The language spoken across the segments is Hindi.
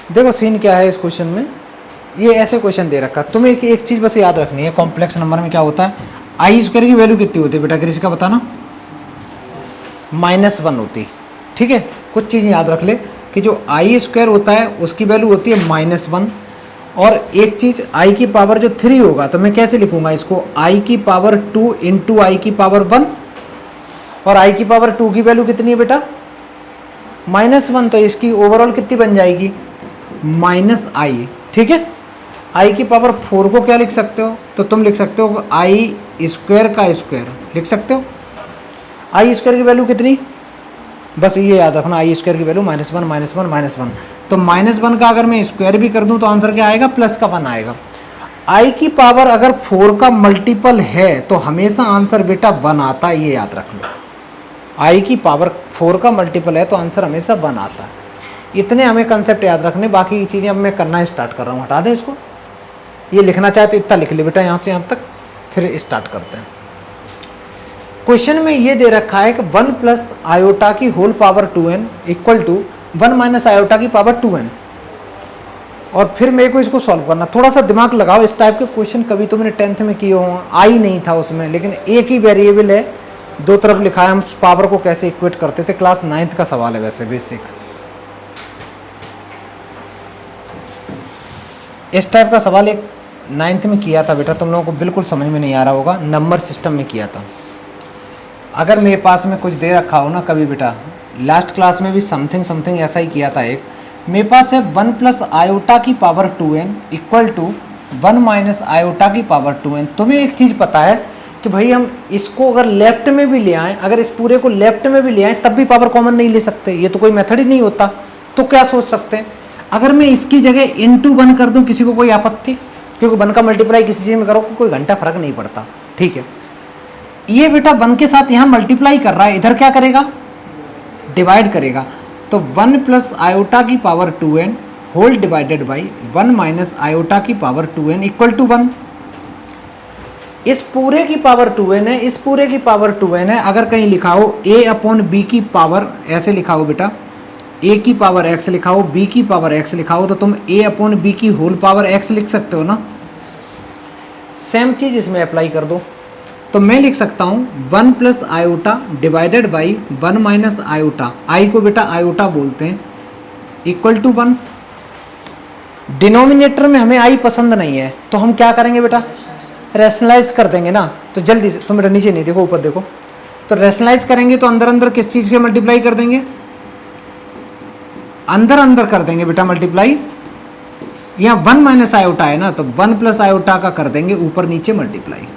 देखो सीन क्या है इस क्वेश्चन में, ये ऐसे क्वेश्चन दे रखा, तुम्हें एक चीज़ बस याद रखनी है, कॉम्प्लेक्स नंबर में क्या होता है, आई स्क्वायर की वैल्यू कितनी होती है बेटा, किसी का बताना, -1 होती है। ठीक है, कुछ चीज़ें याद रख ले कि जो आई स्क्वायर होता है उसकी वैल्यू होती है -1, और एक चीज़ आई की पावर जो 3 होगा, तो मैं कैसे लिखूंगा इसको, आई की पावर 2 इंटू आई की पावर 1, और आई की पावर 2 की वैल्यू कितनी है बेटा, -1, तो इसकी ओवरऑल कितनी बन जाएगी, -i। ठीक है, आई की पावर 4 को क्या लिख सकते हो, तो तुम लिख सकते हो आई स्क्वायर का स्क्वायर लिख सकते हो। आई स्क्वायर की वैल्यू कितनी, बस ये याद रखना, आई स्क्वायर की वैल्यू -1 -1 तो -1 का अगर मैं स्क्वायर भी कर दूं तो आंसर क्या आएगा, +1 आएगा। आई की पावर अगर 4 का मल्टीपल है तो हमेशा आंसर बेटा 1 आता है, ये याद रख लो। आई की पावर 4 का मल्टीपल है तो आंसर हमेशा 1 आता है। इतने हमें कंसेप्ट याद रखने, बाकी की चीज़ें अब मैं करना स्टार्ट कर रहा हूँ, हटा दें इसको, ये लिखना चाहे तो इतना लिख ले बेटा यहाँ से यहाँ तक, फिर स्टार्ट करते हैं। क्वेश्चन में ये दे रखा है कि 1 प्लस आयोटा की whole power 2n equal to 1 minus iota की पावर 2n, और फिर मेरे को इसको सॉल्व करना। थोड़ा सा दिमाग लगाओ, इस टाइप के क्वेश्चन कभी तुमने 10th में किए हो, आई नहीं था उसमें, लेकिन एक ही वेरिएबल है, दो तरफ लिखा है, हम पावर को कैसे इक्वेट करते थे, क्लास 9th का सवाल है वैसे बेसिक। इस टाइप का सवाल एक 9th में किया था बेटा, तुम लोगों को बिल्कुल समझ में नहीं आ रहा होगा, नंबर सिस्टम में किया था। अगर मेरे पास में कुछ दे रखा हो ना कभी बेटा, लास्ट क्लास में भी समथिंग ऐसा ही किया था एक, मेरे पास है 1 प्लस आयोटा की power 2n equal to 1 minus iota की पावर 2n। तुम्हें एक चीज़ पता है कि भाई हम इसको अगर लेफ्ट में भी ले आएँ, अगर इस पूरे को लेफ्ट में भी ले आएँ तब भी पावर कॉमन नहीं ले सकते, ये तो कोई मेथड ही नहीं होता। तो क्या सोच सकते हैं, अगर मैं इसकी जगह इंटू 1 कर दूँ, किसी को कोई आपत्ति, क्योंकि 1 का मल्टीप्लाई किसी चीज़ में करो कोई घंटा फर्क नहीं पड़ता। ठीक है, ये बेटा 1 के साथ यहाँ मल्टीप्लाई कर रहा है, इधर क्या करेगा, डिवाइड करेगा, तो 1 प्लस आयोटा की power 2n whole divided by 1 minus iota की पावर 2n इक्वल टू 1। इस पूरे की पावर 2n है, इस पूरे की पावर 2n है। अगर कहीं लिखा हो a अपॉन b की पावर, ऐसे लिखा हो बेटा, a की पावर x लिखा हो, b की पावर x लिखा हो, तो तुम a अपॉन b की होल पावर x लिख सकते हो ना। सेम चीज इसमें अप्लाई कर दो, तो मैं लिख सकता हूँ 1 plus iota divided by 1 minus iota, I को बेटा आयोटा बोलते हैं, इक्वल टू 1। डिनोमिनेटर में हमें आई पसंद नहीं है, तो हम क्या करेंगे बेटा, रैशनलाइज कर देंगे ना। तो जल्दी से, तुम बेटा नीचे नहीं देखो ऊपर देखो, तो रैशनलाइज करेंगे तो अंदर अंदर किस चीज़ के मल्टीप्लाई कर देंगे, अंदर अंदर कर देंगे बेटा मल्टीप्लाई। यहाँ 1 माइनस आयोटा है ना, तो 1 प्लस आयोटा का कर देंगे ऊपर नीचे मल्टीप्लाई।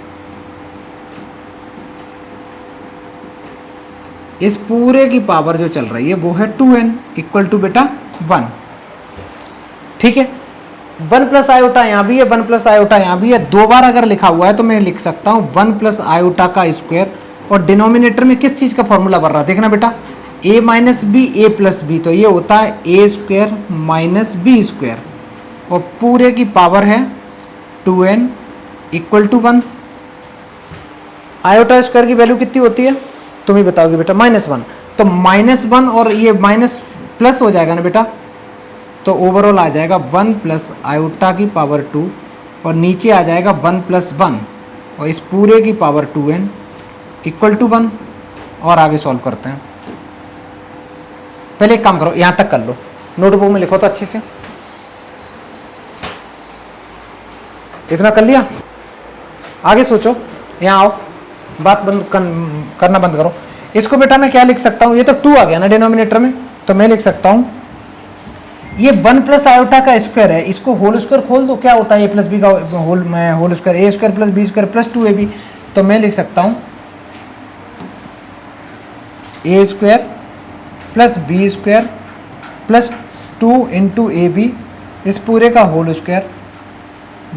इस पूरे की पावर जो चल रही है वो है 2n इक्वल टू बेटा 1। ठीक है, 1 प्लस आयोटा यहाँ भी है, 1 प्लस आयोटा यहाँ भी है, दो बार अगर लिखा हुआ है तो मैं लिख सकता हूँ 1 प्लस आयोटा का स्क्वायर, और डिनोमिनेटर में किस चीज़ का फॉर्मूला बन रहा है देखना बेटा, a minus b a plus b, तो ये होता है a square minus b square, और पूरे की पावर है 2n equal to 1। Iota square की वैल्यू कितनी होती है तुम ही बताओगे बेटा, -1, तो -1 और ये माइनस प्लस हो जाएगा ना बेटा, तो ओवरऑल आ जाएगा 1 प्लस आयोटा की पावर 2, और नीचे आ जाएगा 1 प्लस 1, और इस पूरे की पावर 2n इक्वल टू 1। और आगे सॉल्व करते हैं। पहले एक काम करो, यहाँ तक कर लो, नोटबुक में लिखो तो अच्छे से। इतना कर लिया, आगे सोचो, यहाँ आओ, बात बंद करना बंद करो। इसको बेटा मैं क्या लिख सकता हूँ, ये तो 2 आ गया ना डिनोमिनेटर में, तो मैं लिख सकता हूँ ये 1 प्लस आयोटा का स्क्वायर है, इसको होल स्क्वायर खोल दो, क्या होता है a प्लस बी का whole square, a square plus b square plus 2ab, तो मैं लिख सकता हूँ a square plus b square plus 2 into a b, इस पूरे का whole square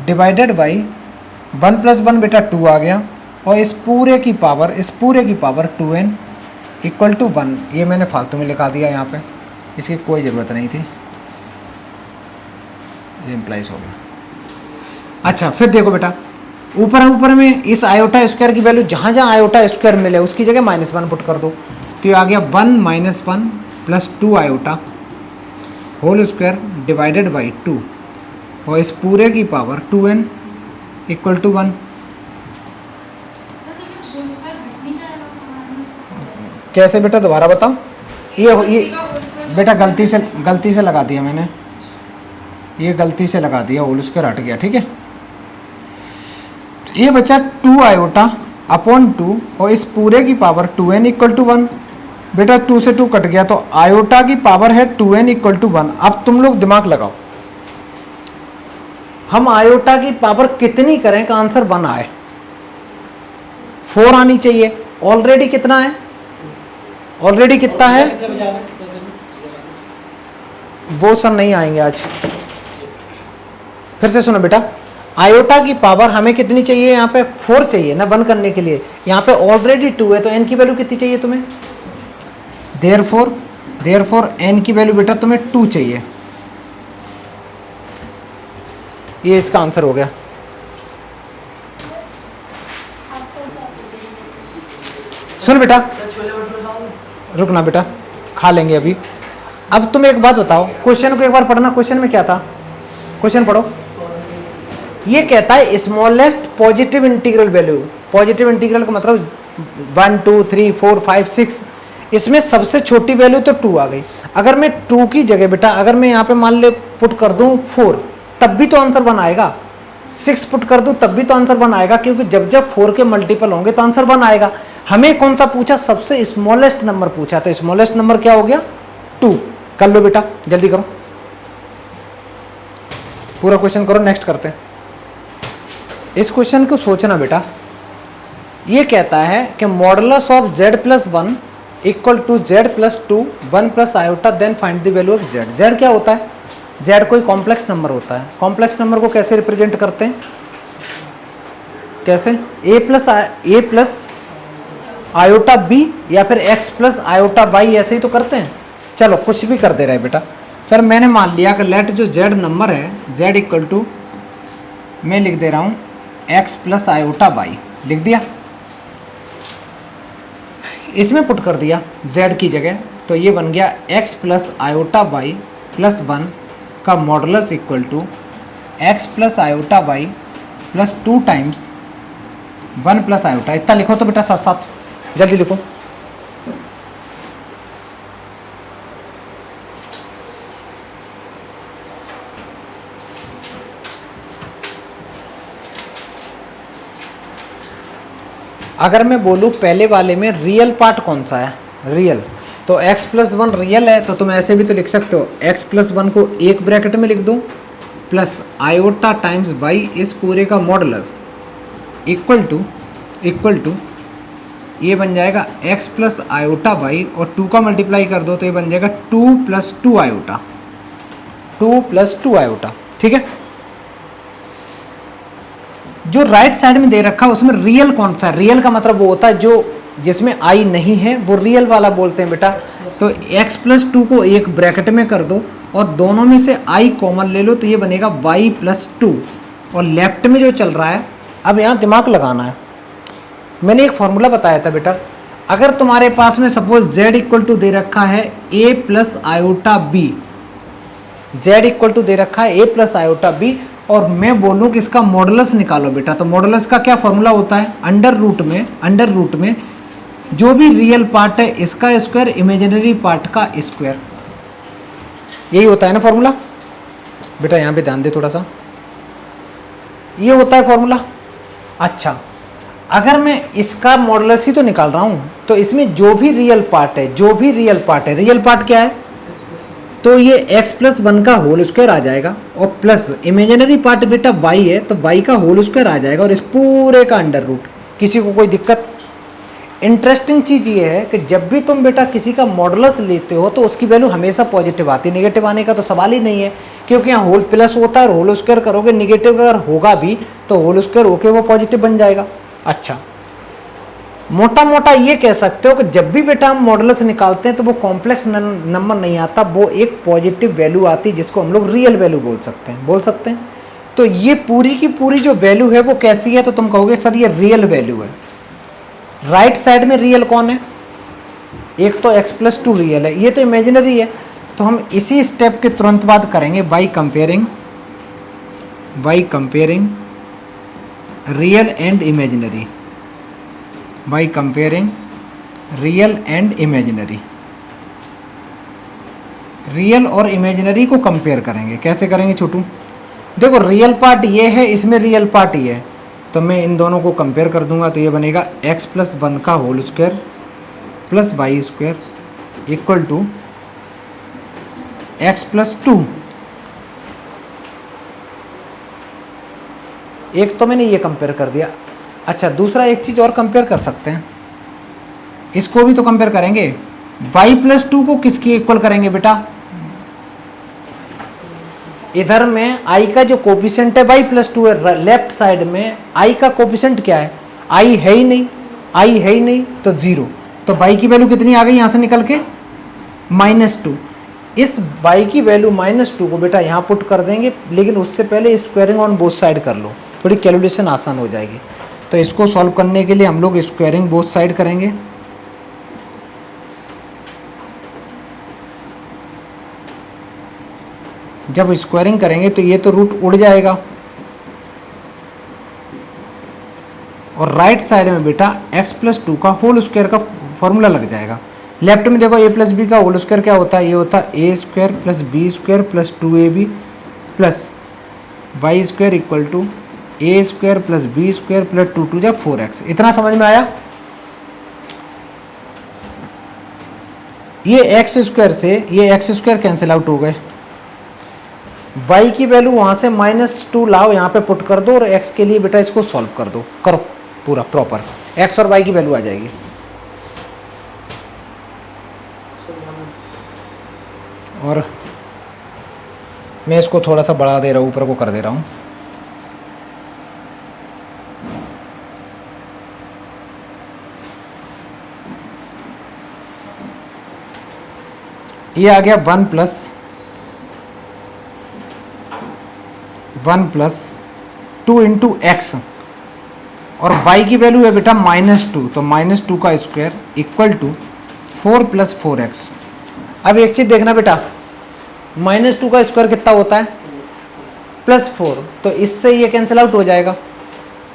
divided by 1 plus 1 बेटा 2 आ गया, और इस पूरे की पावर 2n इक्वल टू 1। ये मैंने फालतू में लिखा दिया यहाँ पे, इसकी कोई ज़रूरत नहीं थी, ये इम्प्लाइज हो गया। अच्छा फिर देखो बेटा, ऊपर में इस आयोटा स्क्वायर की वैल्यू जहाँ जहाँ आयोटा स्क्वायर मिले उसकी जगह -1 पुट कर दो, तो ये आ गया 1 - 1 plus 2 iota whole square divided by 2 और इस पूरे की पावर 2n इक्वल टू 1। कैसे बेटा दोबारा बताओ? ये बेटा गलती से लगा दिया मैंने, ये गलती से लगा दिया, होल स्क्वायर हट गया, ठीक है। ये बचा 2 आयोटा अपॉन 2 और इस पूरे की पावर 2n इक्वल टू 1। बेटा 2 से 2 कट गया तो आयोटा की पावर है 2n इक्वल टू 1। अब तुम लोग दिमाग लगाओ, हम आयोटा की पावर कितनी करें का आंसर 1 आए? 4 आनी चाहिए। ऑलरेडी कितना है? ऑलरेडी कितना है? वो सर नहीं आएंगे आज। फिर से सुनो बेटा, आयोटा की पावर हमें कितनी चाहिए? यहाँ पे 4 चाहिए ना 1 करने के लिए, यहाँ पे ऑलरेडी 2 है तो n की वैल्यू कितनी चाहिए तुम्हें? देयरफॉर n की वैल्यू बेटा तुम्हें 2 चाहिए। ये इसका आंसर हो गया। सुन बेटा, रुकना बेटा, खा लेंगे अभी। अब तुम एक बात बताओ, क्वेश्चन को एक बार पढ़ना। क्वेश्चन में क्या था? क्वेश्चन पढ़ो। ये कहता है smallest positive integral value. Positive integral का मतलब 1 2 3 4 5 6, इसमें सबसे छोटी वैल्यू तो 2 आ गई। अगर मैं 2 की जगह बेटा अगर मैं यहाँ पे मान ले पुट कर दूं 4, तब भी तो आंसर 1 आएगा। 6 पुट कर दूं तब भी तो आंसर 1 आएगा, क्योंकि जब जब 4 के मल्टीपल होंगे तो आंसर 1 आएगा। हमें कौन सा पूछा? सबसे स्मॉलेस्ट नंबर पूछा, तो स्मॉलेस्ट नंबर क्या हो गया? 2। कर लो बेटा, जल्दी करो, पूरा क्वेश्चन करो, नेक्स्ट करते हैं। इस क्वेश्चन को सोचना बेटा। ये कहता है कि modulus of z plus 1 equal to z plus 2 1 plus iota, then find the value of z। z क्या होता है? z कोई कॉम्प्लेक्स नंबर होता है। कॉम्प्लेक्स नंबर को कैसे रिप्रेजेंट करते हैं? कैसे? a प्लस आयोटा b या फिर x प्लस आयोटा y, ऐसे ही तो करते हैं। चलो कुछ भी कर दे रहे बेटा। सर मैंने मान लिया कि लेट जो z नंबर है, z इक्वल टू मैं लिख दे रहा हूँ x प्लस आयोटा y, लिख दिया। इसमें पुट कर दिया z की जगह, तो ये बन गया x plus iota y plus 1 का modulus equal to x plus iota y plus 2 times 1 plus iota. इतना लिखो तो बेटा साथ साथ, जल्दी लिखो। अगर मैं बोलूँ पहले वाले में रियल पार्ट कौन सा है? रियल, तो x प्लस 1 रियल है, तो तुम ऐसे भी तो लिख सकते हो x प्लस 1 को एक ब्रैकेट में लिख दो प्लस आयोटा टाइम्स y इस पूरे का मॉडुलस इक्वल टू ये बन जाएगा x प्लस आयोटा y और 2 का मल्टीप्लाई कर दो तो ये बन जाएगा 2 प्लस 2 आयोटा, 2 प्लस 2 आयोटा। ठीक है, जो राइट साइड में दे रखा है उसमें रियल कौन सा है? रियल का मतलब वो होता है जो जिसमें i नहीं है, वो रियल वाला बोलते हैं बेटा। तो x प्लस 2 को एक ब्रैकेट में कर दो और दोनों में से i कॉमन ले लो, तो ये बनेगा y प्लस 2 और लेफ्ट में जो चल रहा है। अब यहाँ दिमाग लगाना है। मैंने एक फॉर्मूला बताया था बेटा, अगर तुम्हारे पास में सपोज z इक्वल टू दे रखा है a plus iota b, z equal to दे रखा है a प्लस आयोटा b, और मैं बोलूँ कि इसका मॉडुलस निकालो बेटा, तो मॉडुलस का क्या फॉर्मूला होता है? अंडर रूट में जो भी रियल पार्ट है इसका स्क्वायर, इमेजिनरी पार्ट का स्क्वायर, यही होता है ना फॉर्मूला बेटा। यहाँ पे ध्यान दे थोड़ा सा, ये होता है फॉर्मूला। अच्छा, अगर मैं इसका मॉडुलस ही तो निकाल रहा हूँ, तो इसमें जो भी रियल पार्ट है, रियल पार्ट क्या है? तो ये x प्लस 1 का होल स्क्वायर आ जाएगा और प्लस इमेजिनरी पार्ट बेटा y है, तो y का होल स्क्वायर आ जाएगा और इस पूरे का अंडर रूट। किसी को कोई दिक्कत? इंटरेस्टिंग चीज़ ये है कि जब भी तुम बेटा किसी का मॉडुलस लेते हो तो उसकी वैल्यू हमेशा पॉजिटिव आती है, नेगेटिव आने का तो सवाल ही नहीं है, क्योंकि यहाँ होल प्लस होता है और होल स्क्वायर करोगे, निगेटिव अगर होगा भी तो होल स्क्वायर होके वो पॉजिटिव बन जाएगा। अच्छा, मोटा मोटा ये कह सकते हो कि जब भी बेटा हम मॉडुलस निकालते हैं तो वो कॉम्प्लेक्स नंबर नहीं आता, वो एक पॉजिटिव वैल्यू आती है जिसको हम लोग रियल वैल्यू बोल सकते हैं। तो ये पूरी की पूरी जो वैल्यू है वो कैसी है? तो तुम कहोगे सर ये रियल वैल्यू है। राइट साइड में रियल कौन है? एक तो x प्लस 2 रियल है, ये तो इमेजिनरी है। तो हम इसी स्टेप के तुरंत बाद करेंगे by comparing real and imaginary, by comparing real and imaginary. Real और इमेजिनरी को कंपेयर करेंगे। कैसे करेंगे छोटू? देखो रियल पार्ट ये है, इसमें रियल पार्ट ये है, तो मैं इन दोनों को कंपेयर कर दूंगा तो ये बनेगा x प्लस 1 का whole square plus y square equal to x plus 2। एक तो मैंने ये कंपेयर कर दिया। अच्छा, दूसरा एक चीज़ और कंपेयर कर सकते हैं, इसको भी तो कंपेयर करेंगे। y प्लस 2 को किसकी इक्वल करेंगे बेटा? इधर में i का जो कोफिशिएंट है y प्लस 2 है, लेफ्ट साइड में i का कोफिशिएंट क्या है? i है ही नहीं, तो 0। तो y की वैल्यू कितनी आ गई यहाँ से निकल के? -2। इस y की वैल्यू -2 को बेटा यहाँ पुट कर देंगे, लेकिन उससे पहले स्क्वायरिंग ऑन बोथ साइड कर लो, थोड़ी कैलकुलेशन आसान हो जाएगी। तो इसको सॉल्व करने के लिए हम लोग स्क्वायरिंग बोथ साइड करेंगे। जब स्क्वायरिंग करेंगे तो ये तो रूट उड़ जाएगा, और राइट साइड में बेटा x प्लस 2 का होल स्क्वायर का फॉर्मूला लग जाएगा। लेफ्ट में देखो a प्लस बी का होल स्क्वायर क्या होता है? ये होता है a square plus b square plus 2ab plus y square equal to a square plus b square plus 2 2 जा 4x। इतना समझ में आया? ये x स्क्वायर से ये x स्क्वायर कैंसिल आउट हो गए। y की वैल्यू वहां से -2 लाओ, यहाँ पे पुट कर दो, और x के लिए बेटा इसको सॉल्व कर दो, करो पूरा प्रॉपर, x और y की वैल्यू आ जाएगी। और मैं इसको थोड़ा सा बढ़ा दे रहा हूँ, ऊपर को कर दे रहा हूँ। ये आ गया 1 प्लस 2 इंटू एक्स, और y की वैल्यू है बेटा -2, तो -2 का square equal to 4 plus 4x। अब एक चीज़ देखना बेटा, -2 का स्क्वायर कितना होता है? +4, तो इससे ये कैंसिल आउट हो जाएगा।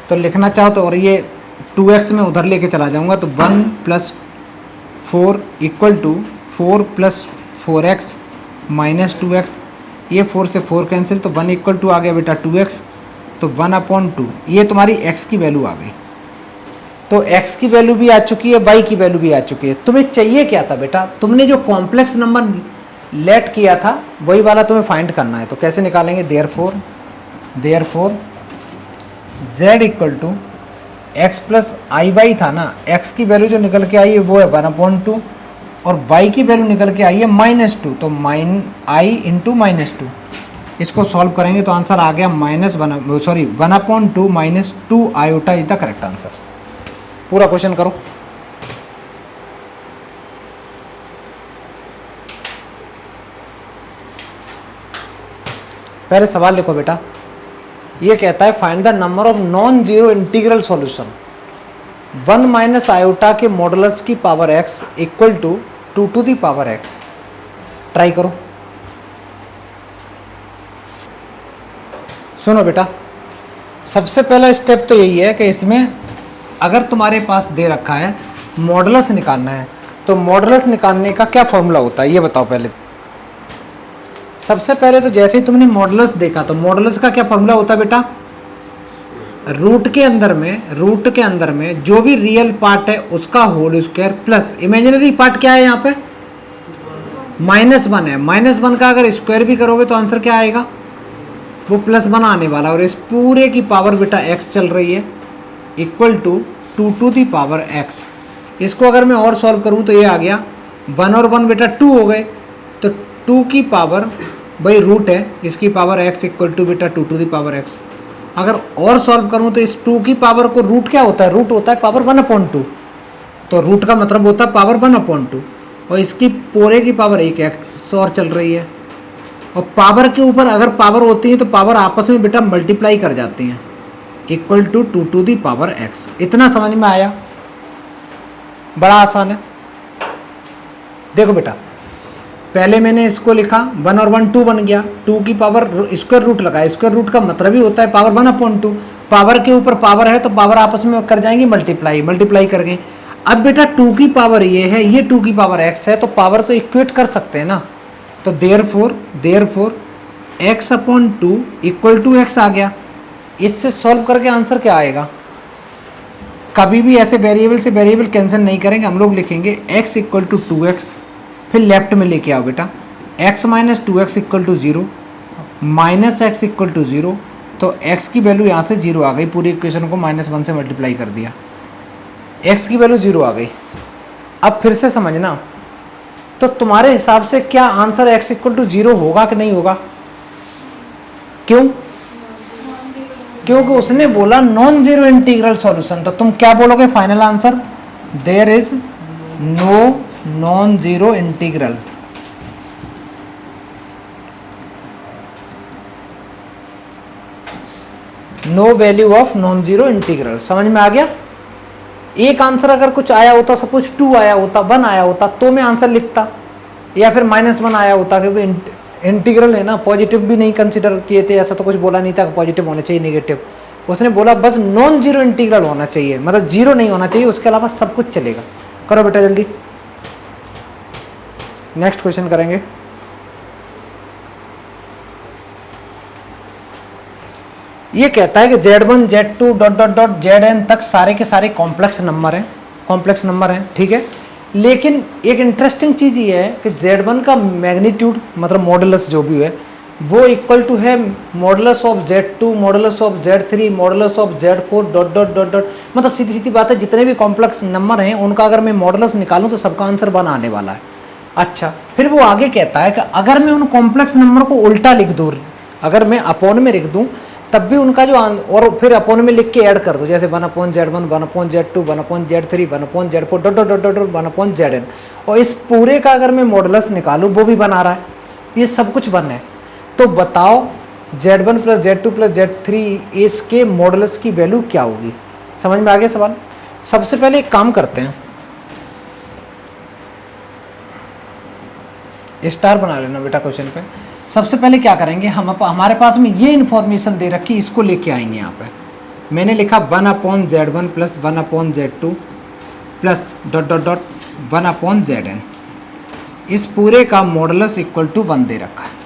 तो लिखना चाहो तो, और ये 2x में उधर लेके चला जाऊंगा, तो 1 plus 4 equal to 4 plus 4x minus 2x, ये 4 से 4 कैंसिल, तो 1 इक्वल टू आ गया बेटा 2x, तो 1/2 ये तुम्हारी x की वैल्यू आ गई। तो x की वैल्यू भी आ चुकी है, y की वैल्यू भी आ चुकी है। तुम्हें चाहिए क्या था बेटा? तुमने जो कॉम्प्लेक्स नंबर लेट किया था वही वाला तुम्हें फाइंड करना है। तो कैसे निकालेंगे? Therefore z equal to x plus i y था ना, x की वैल्यू जो निकल के आई है वो है 1/2, और y की वैल्यू निकल के आई है -2, तो i इंटू -2। इसको सॉल्व करेंगे तो आंसर आ गया -1/2 -2 iota is the correct answer. पूरा क्वेश्चन करो। पहले सवाल लिखो बेटा। ये कहता है find the number of non zero integral solution 1 minus iota के मॉडुलस की power x equal to 2 to the power x। Try करो। सुनो बेटा, सबसे पहला स्टेप तो यही है कि इसमें अगर तुम्हारे पास दे रखा है मॉडुलस निकालना है, तो मॉडुलस निकालने का क्या फॉर्मूला होता है ये बताओ पहले। सबसे पहले तो जैसे ही तुमने मॉडुलस देखा तो मॉडुलस का क्या फॉर्मूला होता है बेटा? रूट के अंदर में जो भी रियल पार्ट है उसका whole square plus imaginary part क्या है यहाँ पे? -1 है। -1 का अगर स्क्वायर भी करोगे तो आंसर क्या आएगा? वो +1 आने वाला, और इस पूरे की पावर बेटा x चल रही है equal to 2 to the power x। इसको अगर मैं और सॉल्व करूँ तो ये आ गया 1 और 1 बेटा 2 हो गए, तो 2 की पावर भाई रूट है, इसकी पावर x इक्वल टू बेटा 2 टू दी पावर x। अगर और सॉल्व करूँ तो इस 2 की पावर को रूट क्या होता है? रूट होता है पावर 1/2, तो रूट का मतलब होता है पावर 1/2, और इसकी पूरे की पावर 1 x और चल रही है। और पावर के ऊपर अगर पावर होती है तो पावर आपस में बेटा मल्टीप्लाई कर जाती हैं, equal to 2 to the power x। इतना समझ में आया? बड़ा आसान है। देखो बेटा, पहले मैंने इसको लिखा 1 और 1 2 बन गया, 2 की पावर स्क्वायर रूट लगाया, स्क्वायर रूट का मतलब ही होता है पावर 1/2, पावर के ऊपर पावर है तो पावर आपस में कर जाएंगी मल्टीप्लाई करके। अब बेटा 2 की पावर ये है, ये 2 की पावर x है, तो पावर तो इक्वेट कर सकते हैं ना, तो therefore x/2 equal to x आ गया। इससे सॉल्व करके आंसर क्या आएगा, कभी भी ऐसे वेरिएबल से वेरिएबल कैंसिल नहीं करेंगे, हम लोग लिखेंगे x इक्वल टू 2x, फिर लेफ्ट में लेके आओ बेटा, x minus 2x equal to 0 minus x equal to 0, तो x की वैल्यू यहाँ से 0 आ गई, पूरी इक्वेशन को -1 से मल्टीप्लाई कर दिया, x की वैल्यू 0 आ गई। अब फिर से समझना, तो तुम्हारे हिसाब से क्या आंसर x इक्वल टू 0 होगा कि नहीं होगा? क्यों? क्योंकि उसने बोला नॉन जीरो इंटीग्रल सॉल्यूशन, तो तुम क्या बोलोगे final answer? There is no non zero integral. No value of non zero integral. समझ में आ गया? एक आंसर अगर कुछ आया होता, सपोज 2 आया होता, 1 आया होता, तो मैं आंसर लिखता, या फिर -1 आया होता, क्योंकि इंटीग्रल है ना, पॉजिटिव भी नहीं कंसीडर किए थे, ऐसा तो कुछ बोला नहीं था कि पॉजिटिव होना चाहिए नेगेटिव, उसने बोला बस नॉन जीरो इंटीग्रल होना चाहिए, मतलब जीरो नहीं होना चाहिए, उसके अलावा सब कुछ चलेगा। करो बेटा जल्दी, नेक्स्ट क्वेश्चन करेंगे। ये कहता है कि Z1 Z2 dot dot dot Zn तक सारे के सारे कॉम्प्लेक्स नंबर हैं, ठीक है। लेकिन एक इंटरेस्टिंग चीज ये है कि Z1 का मैग्नीट्यूड मतलब मॉडुलस जो भी है वो इक्वल टू है modulus of Z2, modulus of Z3, modulus of Z4 dot dot dot dot, मतलब सीधी सीधी बात है, जितने भी कॉम्प्लेक्स नंबर हैं उनका अगर मैं मॉडुलस निकालूं तो सबका आंसर 1 आने वाला है। अच्छा, फिर वो आगे कहता है कि अगर मैं उन कॉम्प्लेक्स नंबर को उल्टा लिख दूँ, अगर मैं अपॉन में लिख दूँ तब भी उनका जो और फिर अपॉन में लिख के ऐड कर दो, जैसे 1/Z1, 1/Z2, 1/Z3, 1/Z4 dot dot dot dot 1/Zn, और इस पूरे का अगर मैं मॉडुलस निकालूं वो भी बना रहा है, ये सब कुछ 1 है। तो बताओ Z1 plus Z2 plus Z3 इसके मॉडुलस की वैल्यू क्या होगी? समझ में आ गया सवाल? सबसे पहले एक काम करते हैं, स्टार बना लेना बेटा क्वेश्चन पे। सबसे पहले क्या करेंगे, हम हमारे पास में ये इन्फॉर्मेशन दे रखी, इसको लेके आएंगे यहाँ पे। मैंने लिखा 1/Z1 plus 1/Z2 plus dot dot dot 1/Zn, इस पूरे का मॉडुलस इक्वल टू 1 दे रखा है।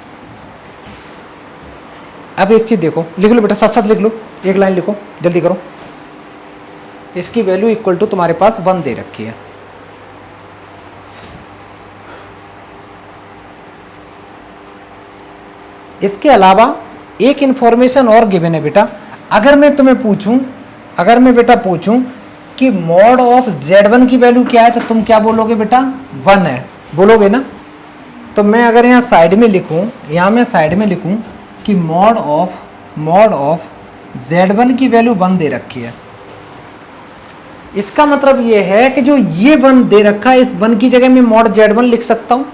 अब एक चीज देखो, लिख लो बेटा, साथ साथ लिख लो, एक लाइन लिखो, जल्दी करो। इसकी वैल्यू इक्वल टू तुम्हारे पास 1 दे रखी है। इसके अलावा एक इंफॉर्मेशन और गिवन है बेटा, अगर मैं तुम्हें पूछूं, अगर मैं बेटा पूछूं कि मॉड ऑफ Z1 की वैल्यू क्या है, तो तुम क्या बोलोगे बेटा? 1 है, बोलोगे ना। तो मैं अगर यहाँ साइड में लिखूं, यहाँ मैं साइड में लिखूं कि मॉड ऑफ Z1 की वैल्यू 1 दे रखी है, इसका मतलब ये है कि जो ये 1 दे रखा है, इस 1 की जगह मैं मॉड Z1 लिख सकता हूं,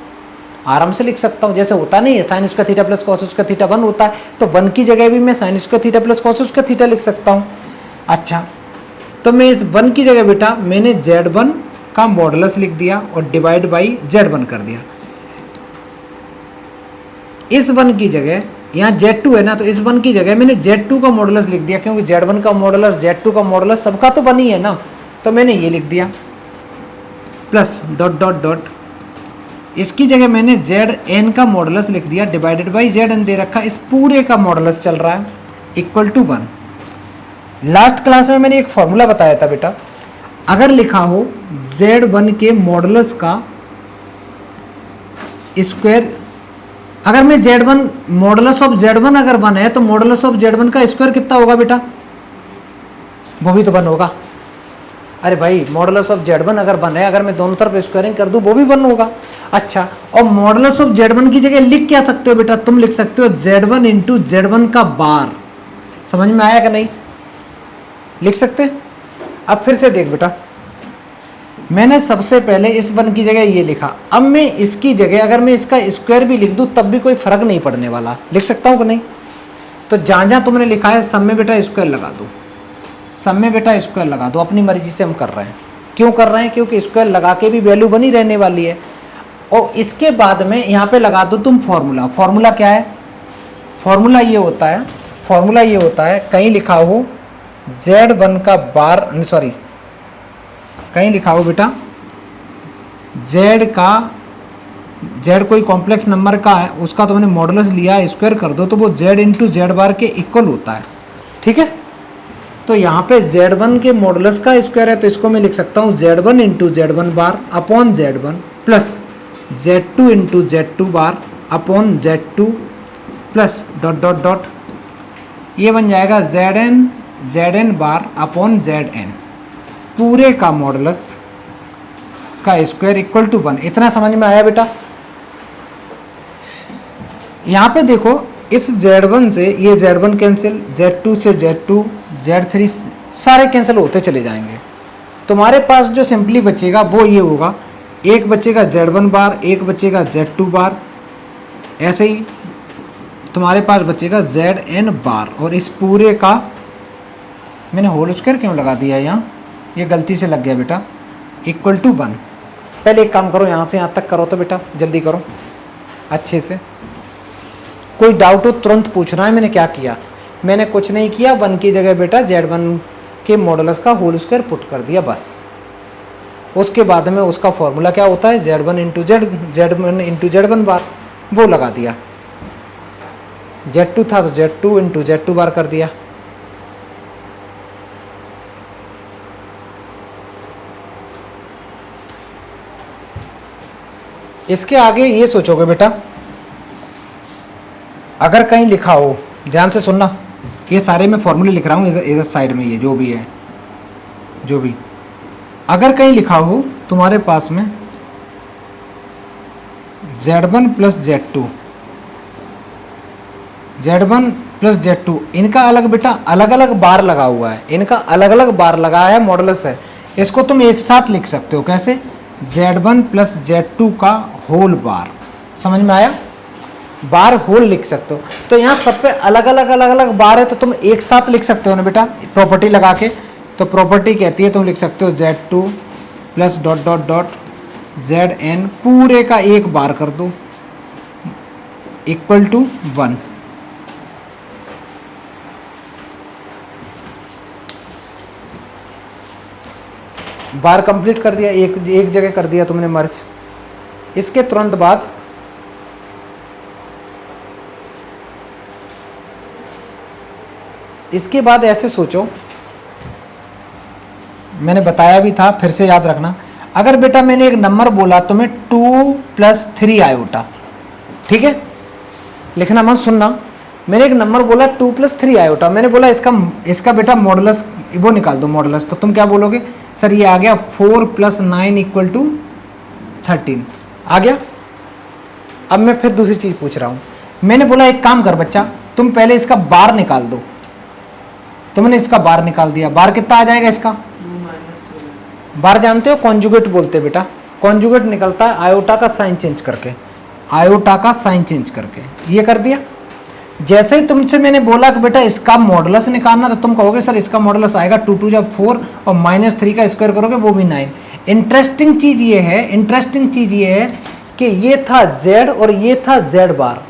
आराम से लिख सकता हूं। जैसे होता नहीं है sine square theta plus cos square theta 1 होता है, तो 1 की जगह भी मैं sine square theta plus cos square theta लिख सकता हूं। अच्छा, तो मैं इस 1 की जगह बेटा मैंने Z1 का मॉडुलस लिख दिया और डिवाइड बाई Z1 कर दिया। इस 1 की जगह, यहाँ Z2 है ना, तो इस 1 की जगह मैंने Z2 का मॉडुलस लिख दिया, क्योंकि Z1 का मॉडुलस Z2 का मॉडुलस सबका तो 1 ही है ना, तो मैंने ये लिख दिया प्लस डॉट डॉट डॉट, इसकी जगह मैंने Zn का मॉडुलस लिख दिया डिवाइडेड बाई Zn दे रखा, इस पूरे का मॉडुलस चल रहा है इक्वल टू 1। लास्ट क्लास में मैंने एक फॉर्मूला बताया था बेटा, अगर लिखा हो Z1 के मॉडुलस का स्क्वायर, अगर मैं Z1 मॉडुलस ऑफ Z1 अगर 1 है तो मॉडुलस ऑफ Z1 का स्क्वायर कितना होगा बेटा? वो भी तो 1 होगा। अरे भाई, मॉडुलस ऑफ Z1 अगर 1 है, अगर मैं दोनों तरफ स्क्वायरिंग कर दूं वो भी 1 होगा। अच्छा, और मॉडुलस ऑफ Z1 की जगह लिख क्या सकते हो बेटा? तुम लिख सकते हो Z1 इंटू Z1 का बार। समझ में आया कि नहीं? लिख सकते। अब फिर से देख बेटा, मैंने सबसे पहले इस 1 की जगह ये लिखा, अब मैं इसकी जगह अगर मैं इसका स्क्वायर भी लिख दूं तब भी कोई फर्क नहीं पड़ने वाला। लिख सकता हूं कि नहीं? तो जहां जहां तुमने लिखा है सब में बेटा स्क्वायर लगा दो, सब में बेटा स्क्वायर लगा दो, अपनी मर्जी से हम कर रहे हैं। क्यों कर रहे हैं? क्योंकि स्क्वायर लगा के भी वैल्यू बनी रहने वाली है। और इसके बाद में यहाँ पे लगा दो तुम फॉर्मूला। फॉर्मूला क्या है? फॉर्मूला ये होता है, फॉर्मूला ये होता है, कहीं लिखा हो Z1 का बार, सॉरी कहीं लिखा हो बेटा Z का, Z कोई कॉम्प्लेक्स नंबर का है, उसका तुमने मॉडुलस लिया है, स्क्वायर कर दो तो वो Z इंटू जेड बार के इक्वल होता है। ठीक है, तो यहाँ पे Z1 के मॉडुलस का स्क्वायर है, तो इसको मैं लिख सकता हूँ Z1 into Z one bar upon Z1 plus Z2 into Z2 bar upon Z2 plus dot dot dot, ये बन जाएगा Zn बार अपॉन Zn पूरे का मॉडुलस का स्क्वायर इक्वल टू 1। इतना समझ में आया बेटा? यहाँ पे देखो इस Z1 से ये Z1 कैंसिल, Z2 से Z2, Z3 सारे कैंसिल होते चले जाएंगे। तुम्हारे पास जो सिंपली बचेगा वो ये होगा, एक बचेगा Z1 बार, एक बचेगा Z2 बार, ऐसे ही तुम्हारे पास बचेगा Zn बार। और इस पूरे का मैंने होल स्क्वायर क्यों लगा दिया यहाँ, ये गलती से लग गया बेटा, इक्वल टू 1। पहले एक काम करो, यहाँ से यहाँ तक करो तो बेटा जल्दी करो अच्छे से। कोई डाउट हो तुरंत पूछना है। मैंने क्या किया? मैंने कुछ नहीं किया, 1 की जगह बेटा Z1 के मॉडुलस का होल स्क्वायर पुट कर दिया बस। उसके बाद में उसका फॉर्मूला क्या होता है, Z1 इंटू Z1 बार, वो लगा दिया। Z2 था तो Z2 इंटू Z2 बार कर दिया। इसके आगे ये सोचोगे बेटा, अगर कहीं लिखा हो, ध्यान से सुनना, ये सारे मैं फॉर्मूले लिख रहा हूँ इधर साइड में, ये जो भी है, जो भी अगर कहीं लिखा हो तुम्हारे पास में Z1 plus Z2, Z1 plus Z2, इनका अलग बेटा अलग अलग बार लगा हुआ है, इनका अलग अलग बार लगा है, मॉडुलस है। इसको तुम एक साथ लिख सकते हो, कैसे? Z1 प्लस Z2 का होल बार। समझ में आया? बार होल लिख सकते हो। तो यहाँ सब पे अलग अलग बार है, तो तुम एक साथ लिख सकते हो ना बेटा, प्रॉपर्टी लगा के। तो प्रॉपर्टी कहती है तुम लिख सकते हो Z2 plus dot dot dot Zn पूरे का एक बार कर दो इक्वल टू 1। बार कंप्लीट कर दिया, एक जगह कर दिया तुमने मर्ज। इसके तुरंत बाद इसके बाद ऐसे सोचो, मैंने बताया भी था, फिर से याद रखना। अगर बेटा मैंने एक नंबर बोला तुम्हें 2 प्लस 3 आयोटा, ठीक है, लिखना मत, सुनना। मैंने एक नंबर बोला 2 प्लस 3 आयोटा, मैंने बोला इसका बेटा मॉडुलस वो निकाल दो मॉडुलस, तो तुम क्या बोलोगे? सर ये आ गया 4 प्लस 9 इक्वल टू 13 आ गया। अब मैं फिर दूसरी चीज पूछ रहा हूं, मैंने बोला एक काम कर बच्चा, तुम पहले इसका बार निकाल दो। तुमने इसका बार निकाल दिया, बार कितना आ जाएगा इसका? बार जानते हो कॉन्जुगेट बोलते हैं बेटा, कॉन्जुगेट निकलता है आयोटा का साइन चेंज करके, आयोटा का साइन चेंज करके। ये कर दिया। जैसे ही तुमसे मैंने बोला कि बेटा इसका मॉडुलस निकालना, तो तुम कहोगे सर इसका मॉडुलस आएगा 2 2 जब 4 और -3 का स्क्वायर करोगे वो भी 9। इंटरेस्टिंग चीज ये है कि ये था Z और ये था Z बार।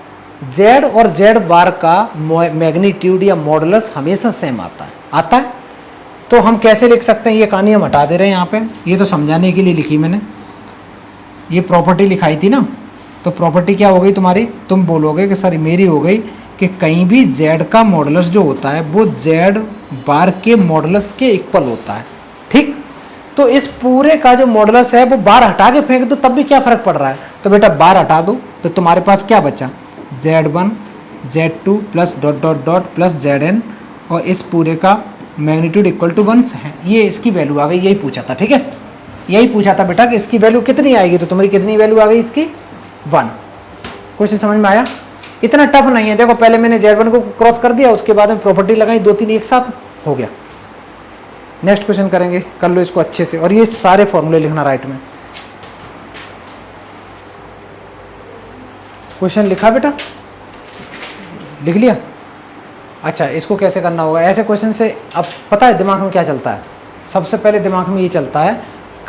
Z और Z बार का मैग्नीट्यूड या मॉडुलस हमेशा सेम आता है। तो हम कैसे लिख सकते हैं? ये कहानी हम हटा दे रहे हैं यहाँ पे, ये तो समझाने के लिए लिखी मैंने। ये प्रॉपर्टी लिखाई थी ना, तो प्रॉपर्टी क्या हो गई तुम्हारी? तुम बोलोगे कि सर मेरी हो गई कि कहीं भी Z का मॉडुलस जो होता है वो Z बार के मॉडुलस के इक्वल होता है। ठीक, तो इस पूरे का जो मॉडुलस है वो बार हटा के फेंक दो, तब भी क्या फर्क पड़ रहा है? तो बेटा बार हटा दो, तो तुम्हारे पास क्या बचा? Z1 Z2 plus dot dot dot plus Zn, और इस पूरे का मैग्नीट्यूड इक्वल टू 1 है। ये इसकी वैल्यू आ गई, यही पूछा था। ठीक है, यही पूछा था बेटा कि इसकी वैल्यू कितनी आएगी, तो तुम्हारी कितनी वैल्यू आ गई इसकी? 1। क्वेश्चन समझ में आया? इतना टफ नहीं है। देखो पहले मैंने Z1 को क्रॉस कर दिया, उसके बाद में प्रॉपर्टी लगाई, 2 3 एक साथ हो गया। नेक्स्ट क्वेश्चन करेंगे, कर लो इसको अच्छे से, और ये सारे फॉर्मूले लिखना राइट में। क्वेश्चन लिखा बेटा? लिख लिया? अच्छा, इसको कैसे करना होगा? ऐसे क्वेश्चन से अब पता है दिमाग में क्या चलता है? सबसे पहले दिमाग में ये चलता है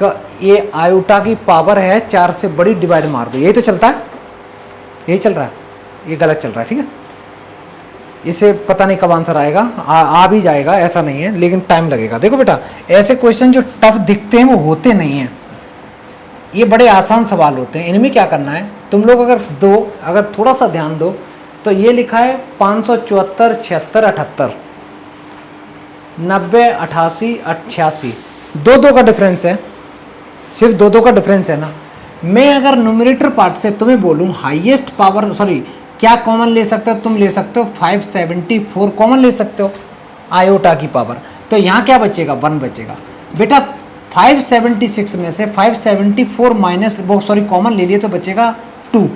ये आयोटा की पावर है 4 से बड़ी, डिवाइड मार दो, यही तो चलता है, यही चल रहा है, ये गलत चल रहा है, ठीक है। इसे पता नहीं कब आंसर आएगा, आ भी जाएगा, ऐसा नहीं है, लेकिन टाइम लगेगा। देखो बेटा, ऐसे क्वेश्चन जो टफ दिखते हैं वो होते नहीं हैं, ये बड़े आसान सवाल होते हैं। इनमें क्या करना है, तुम लोग अगर थोड़ा सा ध्यान दो तो ये लिखा है 574, 76, 78, 90, 88, 88, दो का डिफरेंस है, सिर्फ दो का डिफरेंस है ना। मैं अगर न्यूमरेटर पार्ट से तुम्हें बोलूँ हाईएस्ट पावर, सॉरी क्या कॉमन ले सकते हो, तुम ले सकते हो 574 कॉमन ले सकते हो आयोटा की पावर, तो यहाँ क्या बचेगा, 1 बचेगा बेटा। 576 में से 574 माइनस वो सॉरी कॉमन ले लिए तो बचेगा 2,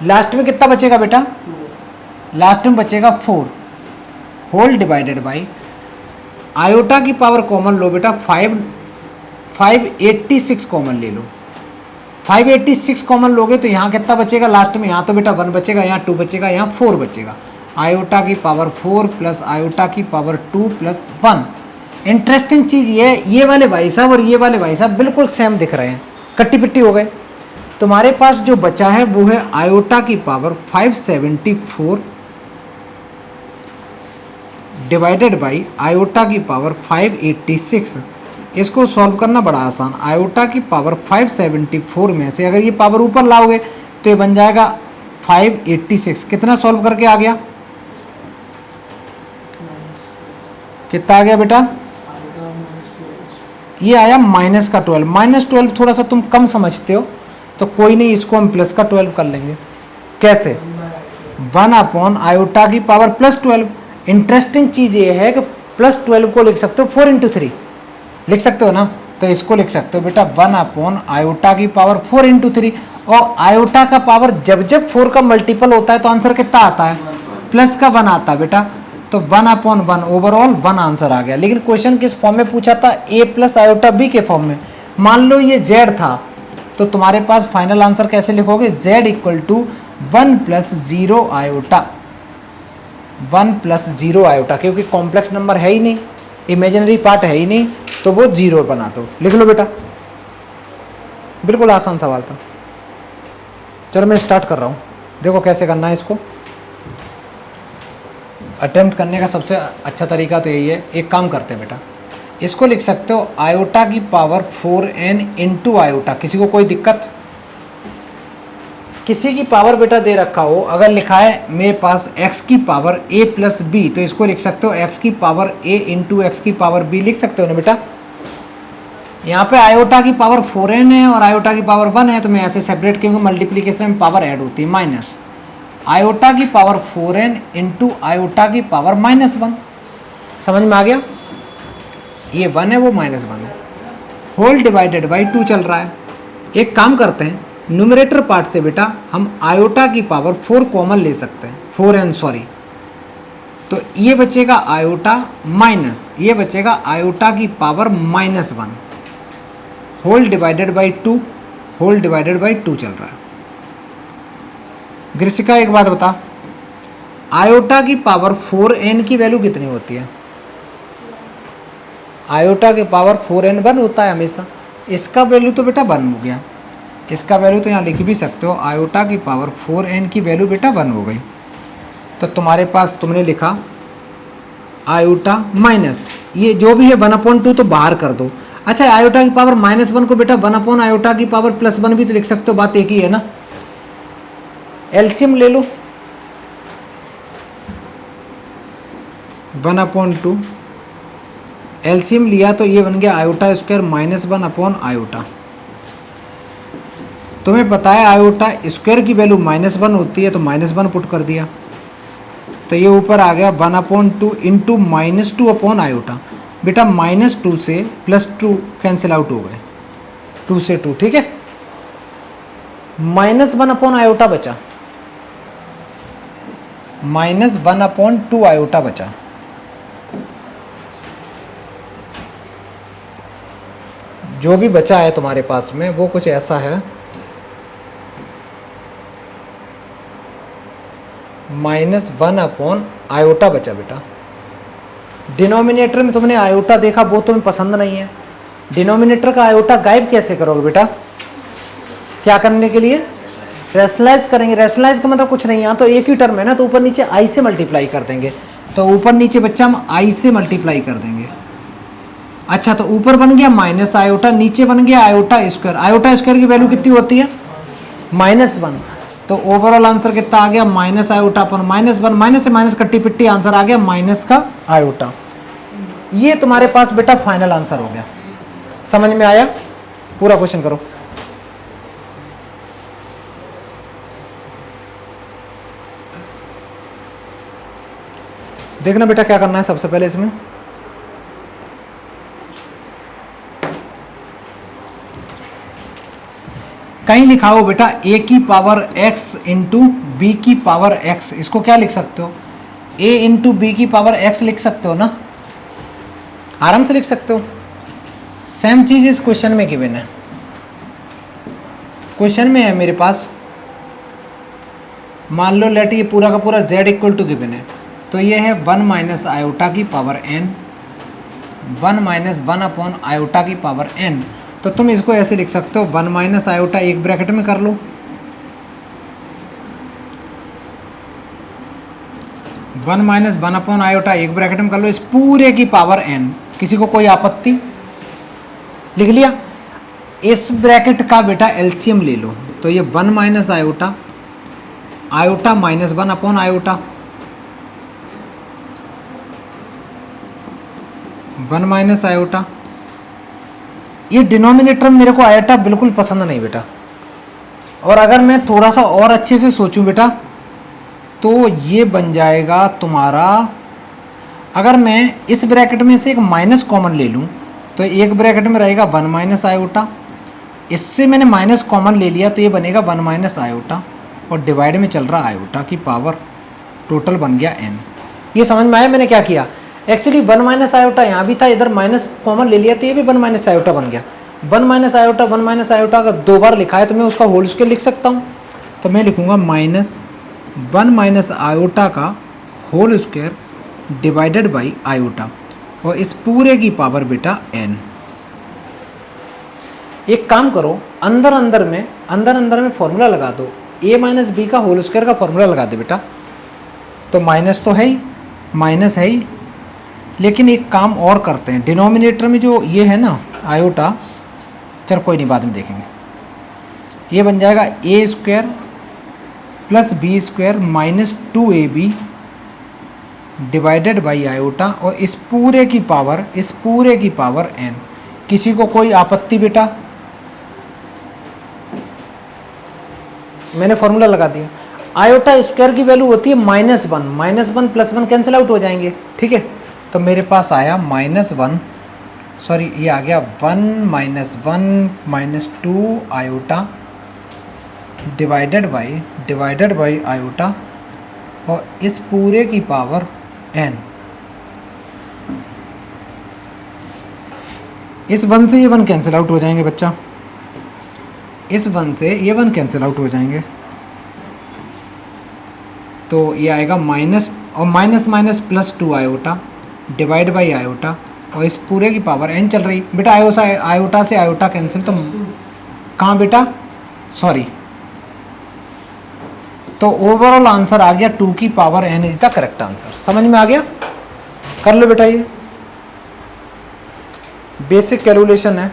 लास्ट में कितना बचेगा बेटा, लास्ट में बचेगा 4, होल डिवाइडेड बाई आयोटा की पावर कॉमन लो बेटा, 586 कॉमन ले लो, 586 कॉमन लोगे तो यहाँ कितना बचेगा लास्ट में, यहाँ तो बेटा 1 बचेगा, यहाँ 2 बचेगा, यहाँ 4 बचेगा। आयोटा की पावर 4 प्लस आयोटा की पावर 2 प्लस 1। इंटरेस्टिंग चीज़ ये वाले भाई साहब और ये वाले भाई साहब बिल्कुल सेम दिख रहे हैं, कट्टी पिट्टी हो गए। तुम्हारे पास जो बचा है वो है आयोटा की पावर 574 डिवाइडेड बाई आयोटा की पावर 586। इसको सॉल्व करना बड़ा आसान, आयोटा की पावर 574 में से अगर ये पावर ऊपर लाओगे तो ये बन जाएगा 586। कितना सॉल्व करके आ गया, कितना आ गया बेटा, ये आया माइनस का 12। -12 थोड़ा सा तुम कम समझते हो तो कोई नहीं, इसको हम प्लस का 12 कर लेंगे। कैसे, 1 अपॉन आयोटा की पावर प्लस 12। इंटरेस्टिंग चीज़ ये है कि प्लस 12 को लिख सकते हो 4 इंटू 3 लिख सकते हो ना, तो इसको लिख सकते हो बेटा 1 अपॉन आयोटा की पावर 4 इंटू 3। और आयोटा का पावर जब 4 का मल्टीपल होता है तो आंसर कितना आता है, प्लस का 1 आता है बेटा, तो 1 अपॉन 1 ओवरऑल 1 आंसर आ गया। लेकिन क्वेश्चन किस फॉर्म में पूछा था, a प्लस आयोटा b के फॉर्म में। मान लो ये z था तो तुम्हारे पास फाइनल आंसर कैसे लिखोगे, z equal to 1 plus 0 iota, 1 plus 0 iota, क्योंकि कॉम्प्लेक्स नंबर है ही नहीं, इमेजिनरी पार्ट है ही नहीं, तो वो 0 बना दो, लिख लो बेटा। बिल्कुल आसान सवाल था। चलो मैं स्टार्ट कर रहा हूँ, देखो कैसे करना है इसको। अटेम्प्ट करने का सबसे अच्छा तरीका तो यही है, एक काम करते हैं बेटा, इसको लिख सकते हो आयोटा की पावर 4n इंटू आयोटा। किसी को कोई दिक्कत, किसी की पावर बेटा दे रखा हो, अगर लिखा है मेरे पास x की पावर a प्लस बी, तो इसको लिख सकते हो x की पावर a इंटू एक्स की पावर b, लिख सकते हो ना बेटा। यहाँ पे आयोटा की पावर 4n है और आयोटा की पावर 1 है, तो मैं ऐसे सेपरेट, क्योंकि मल्टीप्लीकेशन में पावर ऐड होती है, माइनस आयोटा की पावर 4n इंटू आयोटा की पावर -1। समझ में आ गया, ये 1 है वो -1 है, होल डिवाइडेड बाई 2 चल रहा है। एक काम करते हैं, न्यूमरेटर पार्ट से बेटा हम आयोटा की पावर 4 कॉमन ले सकते हैं, 4n सॉरी, तो ये बचेगा आयोटा माइनस, ये बचेगा आयोटा की power -1, whole divided by 2, whole divided by 2 चल रहा है। ग्रिशिका एक बात बता, आयोटा की पावर 4n की वैल्यू कितनी होती है, आयोटा की पावर 4n 1 होता है हमेशा, इसका वैल्यू तो बेटा 1 हो गया, इसका वैल्यू तो यहाँ लिख भी सकते हो, आयोटा की पावर 4n की वैल्यू बेटा 1 हो गई। तो तुम्हारे पास तुमने लिखा आयोटा माइनस, ये जो भी है 1/2 तो बाहर कर दो। अच्छा, आयोटा की पावर -1 को बेटा 1 अपॉन आयोटा की पावर +1 भी तो लिख सकते हो, बात एक ही है ना। एलसीएम ले लो, 1/2, एलसीएम लिया तो ये बन गया आयोटा स्क्वायर -1 अपॉन आयोटा। तुम्हें पता है आयोटा स्क्वायर की वैल्यू -1 होती है, तो -1 पुट कर दिया, तो ये ऊपर आ गया 1/2 इंटू -2 अपॉन आयोटा। बेटा -2 से +2 कैंसिल आउट हो गए, 2 से 2, ठीक है, -1 अपॉन आयोटा बचा, -1/2 आयोटा बचा। जो भी बचा है तुम्हारे पास में वो कुछ ऐसा है, -1 अपॉन आयोटा बचा बेटा। डिनोमिनेटर में तुमने आयोटा देखा, वो तुम्हें पसंद नहीं है, डिनोमिनेटर का आयोटा गायब कैसे करोगे बेटा? क्या करने के लिए? रैशनलाइज करेंगे। रैशनलाइज का मतलब कुछ नहीं, यहाँ तो एक ही टर्म है ना, तो ऊपर नीचे आई से मल्टीप्लाई कर देंगे। तो ऊपर नीचे बच्चा हम आई से मल्टीप्लाई कर देंगे। अच्छा, तो ऊपर बन गया माइनस आयोटा, नीचे बन गया आयोटा स्क्वायर। आयोटा स्क्वायर की वैल्यू कितनी होती है? -1। तो ओवरऑल आंसर कितना आ गया? माइनस आयोटा अपन -1। माइनस से माइनस कट्टी पिट्टी आंसर आ गया माइनस का आयोटा। ये तुम्हारे पास बेटा फाइनल आंसर हो गया। समझ में आया? पूरा क्वेश्चन करो। देखना बेटा क्या करना है सबसे पहले इसमें। कहीं लिखा हो बेटा a की पावर x इंटू बी की पावर x, इसको क्या लिख सकते हो? a इंटू बी की पावर x लिख सकते हो ना, आराम से लिख सकते हो। सेम चीज इस क्वेश्चन में गिवन है। क्वेश्चन में है मेरे पास, मान लो लेट ये पूरा का पूरा z इक्वल टू गिवन है, तो ये है 1 माइनस आयोटा की power n, 1 minus 1 upon iota की पावर n। तो तुम इसको ऐसे लिख सकते हो 1 माइनस आयोटा एक ब्रैकेट में कर लो, 1 माइनस 1 अपॉन आयोटा एक ब्रैकेट में कर लो, इस पूरे की पावर n। किसी को कोई आपत्ति? लिख लिया। इस ब्रैकेट का बेटा एलसीएम ले लो, तो ये 1 minus iota, iota minus 1 upon iota, 1 minus iota. ये डिनोमिनेटर मेरे को आयोटा बिल्कुल पसंद नहीं बेटा। और अगर मैं थोड़ा सा और अच्छे से सोचूं बेटा, तो ये बन जाएगा तुम्हारा, अगर मैं इस ब्रैकेट में से एक माइनस कॉमन ले लूं, तो एक ब्रैकेट में रहेगा 1 माइनस आयोटा, इससे मैंने माइनस कॉमन ले लिया तो ये बनेगा 1 माइनस आयोटा, और डिवाइड में चल रहा आयोटा की पावर, टोटल बन गया n। ये समझ में आया मैंने क्या किया? एक्चुअली 1 माइनस आयोटा यहाँ भी था, इधर माइनस कॉमन ले लिया तो ये भी 1 माइनस आयोटा बन गया। 1 माइनस आयोटा 1 माइनस आयोटा अगर 2 बार लिखा है तो मैं उसका होल स्क्वायर लिख सकता हूँ। तो मैं लिखूँगा -1 माइनस आयोटा का whole square divided by iota, और इस पूरे की पावर बेटा n। एक काम करो, अंदर अंदर में फॉर्मूला लगा दो, a माइनस बी का होल स्क्वायर का फॉर्मूला लगा दे बेटा। तो माइनस तो है ही, माइनस है ही, लेकिन एक काम और करते हैं, डिनोमिनेटर में जो ये है ना आयोटा, चल कोई नहीं बाद में देखेंगे, ये बन जाएगा a square plus b square minus 2ab divided by iota, और इस पूरे की पावर n। किसी को कोई आपत्ति बेटा? मैंने फॉर्मूला लगा दिया। आयोटा स्क्वायर की वैल्यू होती है -1, -1 प्लस 1 कैंसिल आउट हो जाएंगे, ठीक है। तो मेरे पास आया -1, सॉरी ये आ गया 1 minus 1 minus 2 iota divided by iota, और इस पूरे की पावर n। इस 1 से ये 1 कैंसिल आउट हो जाएंगे बच्चा, इस 1 से ये 1 कैंसिल आउट हो जाएंगे, तो ये आएगा माइनस और minus minus plus 2 iota divide by iota, और इस पूरे की पावर n चल रही बेटा। आयोटा से आयोटा कैंसिल, तो कहाँ बेटा? सॉरी, तो ओवरऑल आंसर आ गया 2 की power n is the correct answer. समझ में आ गया? कर लो बेटा, ये बेसिक कैलकुलेशन है।